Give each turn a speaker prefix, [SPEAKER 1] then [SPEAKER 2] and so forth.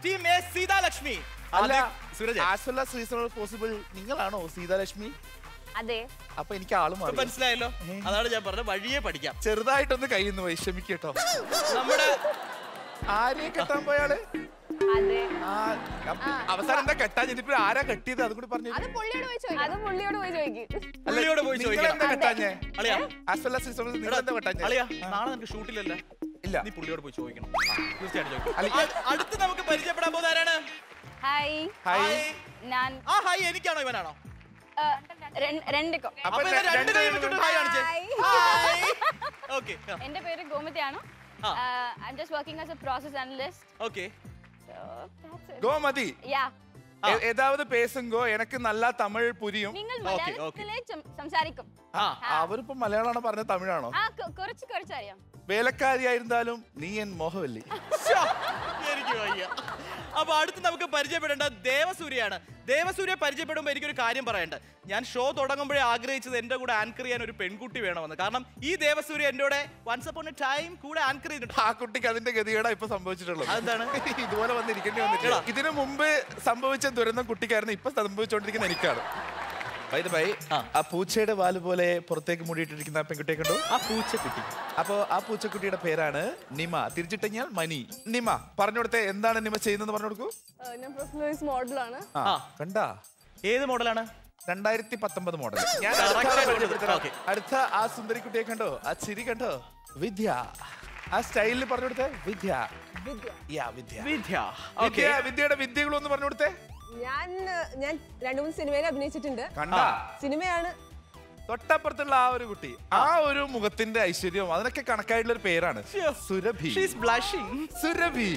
[SPEAKER 1] Team A Seethalakshmi.
[SPEAKER 2] അല്ല
[SPEAKER 1] Sooraj,
[SPEAKER 2] as well as reasonable possible നിങ്ങളാണോ സീതാലക്ഷ്മി?
[SPEAKER 3] അതെ.
[SPEAKER 2] അപ്പൊ എനിക്ക് ആള് മാറി
[SPEAKER 1] മനസ്സിലായല്ലോ. അതാണ് ഞാൻ പറഞ്ഞത്, വഴിയെ പഠിക്കാം.
[SPEAKER 2] ചെറുതായിട്ടൊന്ന് കയ്യിൽ പോയി ക്ഷമിക്കട്ടോ.
[SPEAKER 1] നമ്മുടെ
[SPEAKER 2] ആരെയും കെട്ടാൻ പോയാള്
[SPEAKER 3] അതെ.
[SPEAKER 2] അവസാനം എന്താ കെട്ടാൻ ഇപ്പൊ ആരാ കെട്ടിയത് അതും കൂടി പറഞ്ഞു.
[SPEAKER 3] അത് പുള്ളിയോട് പോയി ചോദിക്കും. അത് പുള്ളിയോട് പോയി ചോദിക്കും.
[SPEAKER 1] പുള്ളിയോട് പോയി ചോദിക്കണം.
[SPEAKER 2] എന്താ കെട്ടാഞ്ഞേ?
[SPEAKER 1] അളിയാ,
[SPEAKER 2] ആസ് വെൽ ആസ് റീസണബിൾ നിങ്ങൾ എന്താ കെട്ടാഞ്ഞേ?
[SPEAKER 1] അളിയാ, നാളെ നിനക്ക് ഷൂട്ടിലല്ല.
[SPEAKER 2] ഇല്ല,
[SPEAKER 1] നീ പുള്ളിയോട് പോയി ചോദിക്കണം. തീർച്ചയായിട്ടും ചോദിക്കണം. അടുത്ത് നമുക്ക് പരിചയപ്പെടാൻ പോകുന്ന ആരാണ്?
[SPEAKER 3] ഹായ്.
[SPEAKER 1] ഹായ്.
[SPEAKER 3] ഞാൻ
[SPEAKER 1] ഹായ് എനിക്കാണോ ഇവനാണോ?
[SPEAKER 3] രണ്ടിക്കോ.
[SPEAKER 1] അപ്പൊ രണ്ട് കൈ വെച്ചിട്ട് ഹായ് കാണിച്ചേ. ഹായ്. ഓക്കേ.
[SPEAKER 3] എന്റെ പേര് ഗോമതിയാണ്. I'm just working as a process analyst.
[SPEAKER 1] Okay.
[SPEAKER 3] So that's it.
[SPEAKER 2] Gomathi.
[SPEAKER 3] Yeah.
[SPEAKER 2] ஏதாவது பேசுங்கோ, எனக்கு நல்லா தமிழ் புரியும்.
[SPEAKER 3] നിങ്ങൾ മലയാളത്തിലേ സംസാരിക്കും.
[SPEAKER 2] അവരിപ്പോ മലയാളമാണോ പറഞ്ഞത് തമിഴാണോ?
[SPEAKER 3] കുറച്ച് അറിയാം.
[SPEAKER 2] വേലക്കാരിയായിരുന്നാലും നീ എൻ മോഹവല്ലി.
[SPEAKER 1] എനിക്ക് വയ്യ. അപ്പൊ അടുത്ത് നമുക്ക് പരിചയപ്പെടേണ്ട ദേവസൂര്യയാണ്. ദേവസൂര്യ പരിചയപ്പെടുമ്പോൾ എനിക്കൊരു കാര്യം പറയണ്ട. ഞാൻ ഷോ തുടങ്ങുമ്പോഴേ ആഗ്രഹിച്ചത് എന്റെ കൂടെ ആങ്കർ ചെയ്യാൻ ഒരു പെൺകുട്ടി വേണമെന്ന്. കാരണം ഈ ദേവസൂര്യ എന്റെ കൂടെ വൺസ് അപ്പോൺ എ ടൈം കൂടെ ആങ്കർ ചെയ്തിട്ടുണ്ട്.
[SPEAKER 2] ആ കുട്ടിക്ക് അതിന്റെ ഗതികേടാ ഇപ്പൊ സംഭവിച്ചിട്ടുള്ളത്.
[SPEAKER 1] അതെന്താണ്?
[SPEAKER 2] ഇതുപോലെ വന്നിരിക്കേണ്ടി വന്നിട്ടില്ല. ഇതിനു മുമ്പ് സംഭവിച്ച ദുരന്തം കുട്ടിക്കായിരുന്നു, ഇപ്പൊ സംഭവിച്ചുകൊണ്ടിരിക്കുന്ന എനിക്കാണ്. ആ പൂച്ചയുടെ വാല് പോലെ പുറത്തേക്ക് മൂടിയിട്ടിരിക്കുന്ന പെൺകുട്ടിയെ കണ്ടു?
[SPEAKER 1] ആ പൂച്ചക്കുട്ടി.
[SPEAKER 2] അപ്പൊ ആ പൂച്ചക്കുട്ടിയുടെ പേരാണ് നിമ. തിരിച്ചിട്ടുകഴിഞ്ഞാൽ മനി. നിമ പറഞ്ഞു കൊടുത്തേ, എന്താണ് നിമ ചെയ്യുന്നത് പറഞ്ഞു കൊടുക്കൂ.
[SPEAKER 3] ഞാൻ പ്രൊഫഷണലൈസ് മോഡലാണ്.
[SPEAKER 2] കണ്ടാ?
[SPEAKER 1] ഏത് മോഡലാണ്?
[SPEAKER 2] 2019 മോഡൽ. ഞാൻ അടുത്ത ആ സുന്ദരി കുട്ടിയെ കണ്ടോ? ആ ചിരി കണ്ടോ? വിദ്യ. ആ സ്റ്റൈലിൽ പറഞ്ഞു കൊടുത്തേ. വിദ്യ. വിദ്യയുടെ വിദ്യകളൊന്ന് പറഞ്ഞു കൊടുത്തേ.
[SPEAKER 4] ഞാൻ 2-3 സിനിമയിൽ അഭിനയിച്ചിട്ടുണ്ട്.
[SPEAKER 2] കണ്ടാ?
[SPEAKER 4] സിനിമയാണ്.
[SPEAKER 2] തൊട്ടപ്പുറത്തുള്ള ആ ഒരു കുട്ടി, ആ ഒരു മുഖത്തിന്റെ ഐശ്വര്യവും അതിനൊക്കെ കണക്കായിട്ടുള്ള ഒരു പേരാണ് സുരഭി.
[SPEAKER 1] She's blushing.
[SPEAKER 2] സുരഭി.